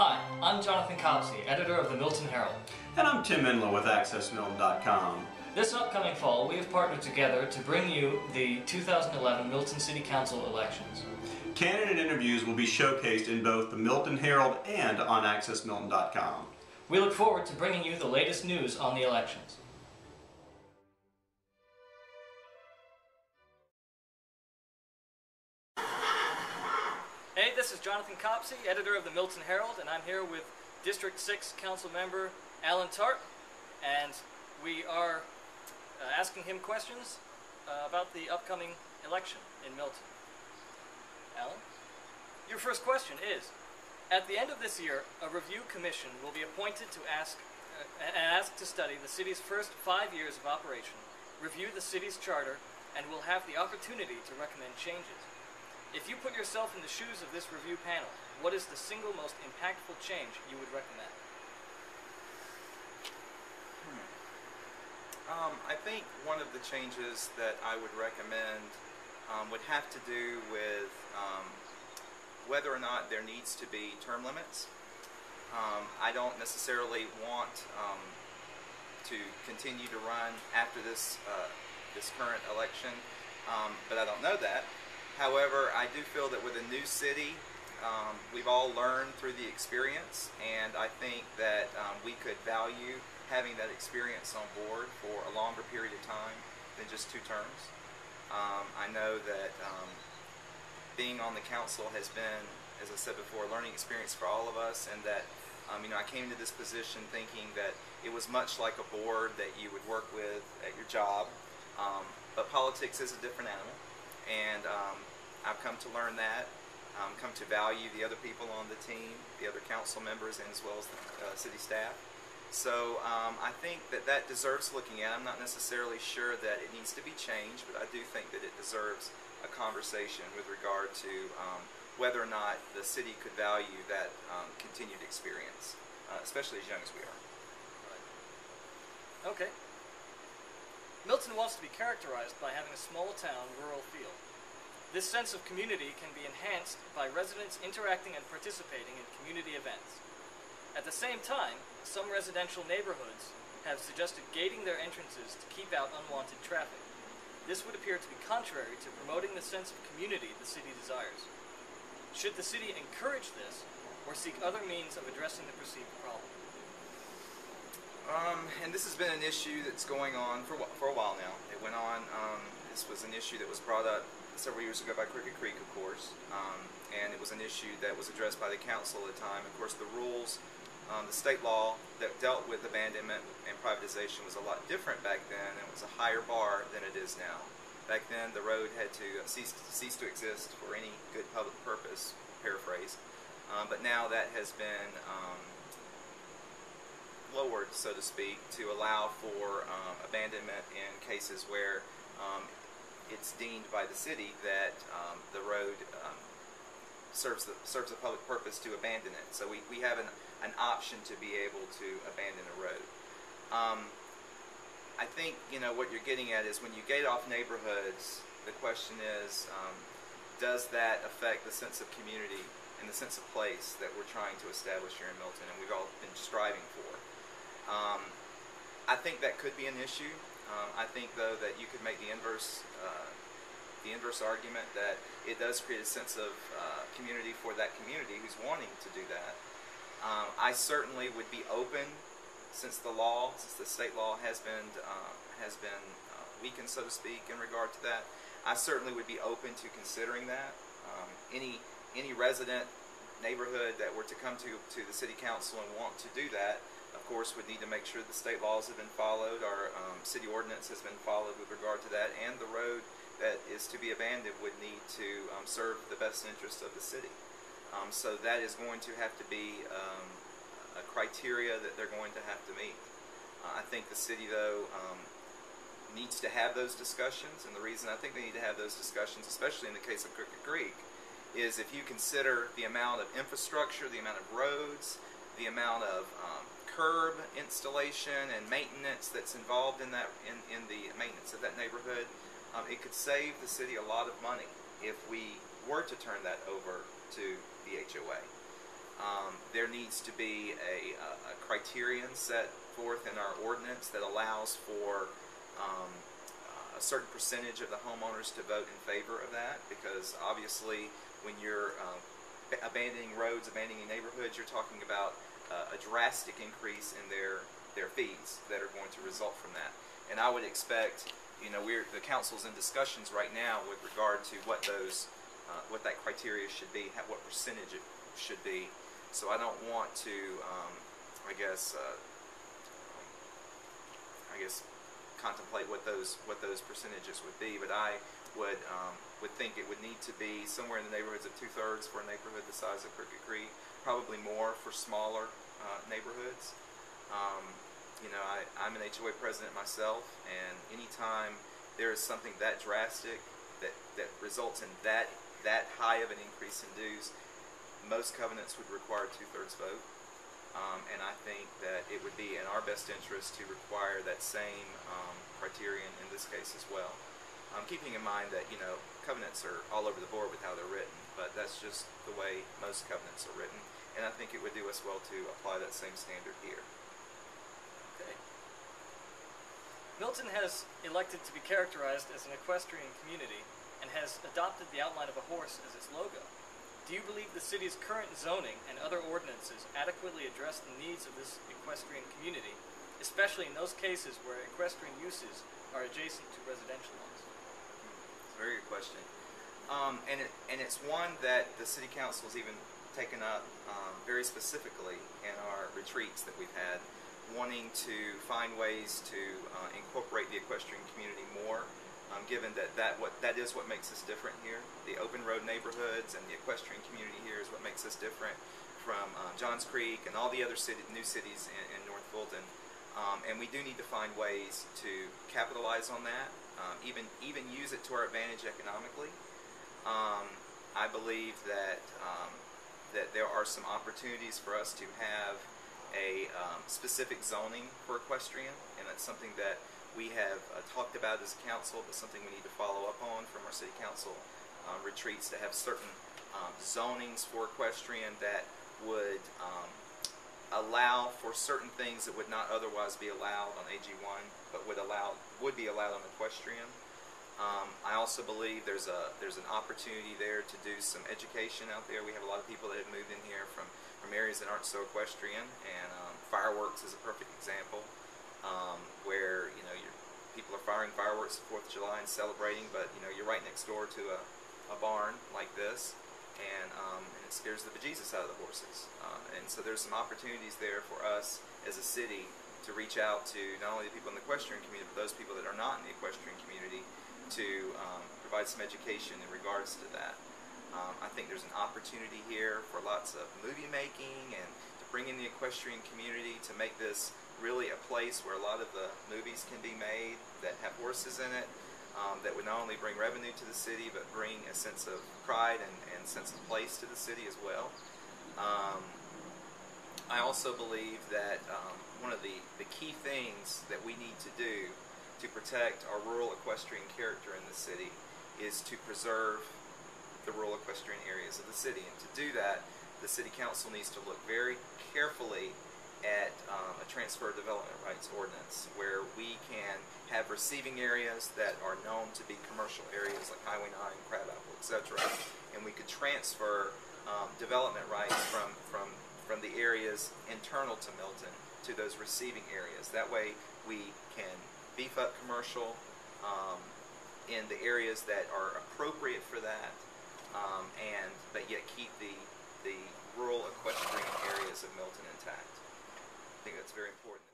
Hi, I'm Jonathan Copsey, editor of the Milton Herald. And I'm Tim Enlow with AccessMilton.com. This upcoming fall, we have partnered together to bring you the 2011 Milton City Council elections. Candidate interviews will be showcased in both the Milton Herald and on AccessMilton.com. We look forward to bringing you the latest news on the elections. Hey, this is Jonathan Copsey, editor of the Milton Herald, and I'm here with District 6 Council member Alan Tart, and we are asking him questions about the upcoming election in Milton. Alan, your first question is, at the end of this year, a review commission will be appointed to asked to study the city's first 5 years of operation, review the city's charter, and will have the opportunity to recommend changes. If you put yourself in the shoes of this review panel, what is the single most impactful change you would recommend? I think one of the changes that I would recommend would have to do with whether or not there needs to be term limits. I don't necessarily want to continue to run after this current election, but I don't know that. However, I do feel that with a new city, we've all learned through the experience, and I think that we could value having that experience on board for a longer period of time than just 2 terms. I know that being on the council has been, as I said before, a learning experience for all of us, and that I came to this position thinking that it was much like a board that you would work with at your job, but politics is a different animal. And I've come to learn that, come to value the other people on the team, the other council members, and as well as the city staff. So I think that that deserves looking at. I'm not necessarily sure that it needs to be changed, but I do think that it deserves a conversation with regard to whether or not the city could value that continued experience, especially as young as we are. Right. Okay. Milton wants to be characterized by having a small-town, rural feel. This sense of community can be enhanced by residents interacting and participating in community events. At the same time, some residential neighborhoods have suggested gating their entrances to keep out unwanted traffic. This would appear to be contrary to promoting the sense of community the city desires. Should the city encourage this, or seek other means of addressing the perceived problem? And this has been an issue that's going on for a while now. It went on, this was an issue that was brought up several years ago by Crooked Creek, of course, and it was an issue that was addressed by the council at the time. Of course, the rules, the state law that dealt with abandonment and privatization was a lot different back then, and it was a higher bar than it is now. Back then, the road had to cease to exist for any good public purpose, paraphrase, but now that has been lowered, so to speak, to allow for abandonment in cases where it's deemed by the city that the road serves a public purpose to abandon it. So we have an option to be able to abandon a road. I think what you're getting at is when you gate off neighborhoods, the question is, does that affect the sense of community and the sense of place that we're trying to establish here in Milton, and we've all been striving for? I think that could be an issue. I think, though, that you could make the inverse argument that it does create a sense of community for that community who's wanting to do that. I certainly would be open, since the state law has been weakened, so to speak, in regard to that. I certainly would be open to considering that. Any resident neighborhood that were to come to the city council and want to do that, of course, would need to make sure the state laws have been followed, our city ordinance has been followed with regard to that, and the road that is to be abandoned would need to serve the best interests of the city. So that is going to have to be a criteria that they're going to have to meet. I think the city, though, needs to have those discussions, and the reason I think they need to have those discussions, especially in the case of Crooked Creek, is if you consider the amount of infrastructure, the amount of roads, the amount of curb installation and maintenance that's involved in the maintenance of that neighborhood, it could save the city a lot of money if we were to turn that over to the HOA. there needs to be a criterion set forth in our ordinance that allows for a certain percentage of the homeowners to vote in favor of that, because obviously when you're abandoning roads, abandoning neighborhoods, you're talking about a drastic increase in their fees that are going to result from that. And I would expect, the council's in discussions right now with regard to what that criteria should be, what percentage it should be. So I don't want to, I guess, contemplate what those percentages would be, but I would think it would need to be somewhere in the neighborhoods of 2/3 for a neighborhood the size of Crooked Creek, probably more for smaller neighborhoods. I'm an HOA president myself, and anytime there is something that drastic that results in that high of an increase in dues, most covenants would require 2/3 vote. And I think that it would be in our best interest to require that same criterion in this case as well. Keeping in mind that, covenants are all over the board with how they're written, but that's just the way most covenants are written. And I think it would do us well to apply that same standard here. Okay. Milton has elected to be characterized as an equestrian community and has adopted the outline of a horse as its logo. Do you believe the city's current zoning and other ordinances adequately address the needs of this equestrian community, especially in those cases where equestrian uses are adjacent to residential ones? It's a very good question. And it's one that the City Council has even taken up very specifically in our retreats that we've had, wanting to find ways to incorporate the equestrian community more. Given that is what makes us different here. The open road neighborhoods and the equestrian community here is what makes us different from Johns Creek and all the other new cities in North Fulton. And we do need to find ways to capitalize on that, even use it to our advantage economically. I believe that there are some opportunities for us to have a specific zoning for equestrian, and that's something that we have talked about as a council, but something we need to follow up on from our city council retreats, to have certain zonings for equestrian that would allow for certain things that would not otherwise be allowed on AG1, but would be allowed on equestrian. I also believe there's an opportunity there to do some education out there. We have a lot of people that have moved in here from areas that aren't so equestrian, and fireworks is a perfect example. Where people are firing fireworks the 4th of July and celebrating, but you're right next door to a barn like this, and it scares the bejesus out of the horses. And so there's some opportunities there for us as a city to reach out to not only the people in the equestrian community, but those people that are not in the equestrian community, to provide some education in regards to that. I think there's an opportunity here for lots of movie making and to bring in the equestrian community to make this really a place where a lot of the movies can be made that have horses in it, that would not only bring revenue to the city, but bring a sense of pride and sense of place to the city as well. I also believe that one of the key things that we need to do to protect our rural equestrian character in the city is to preserve the rural equestrian areas of the city. And to do that, the City Council needs to look very carefully at a transfer of development rights ordinance, where we can have receiving areas that are known to be commercial areas like Highway 9, Crabapple, etc. And we could transfer development rights from the areas internal to Milton to those receiving areas. That way we can beef up commercial in the areas that are appropriate for that, but yet keep the rural equestrian areas of Milton intact. I think that's very important.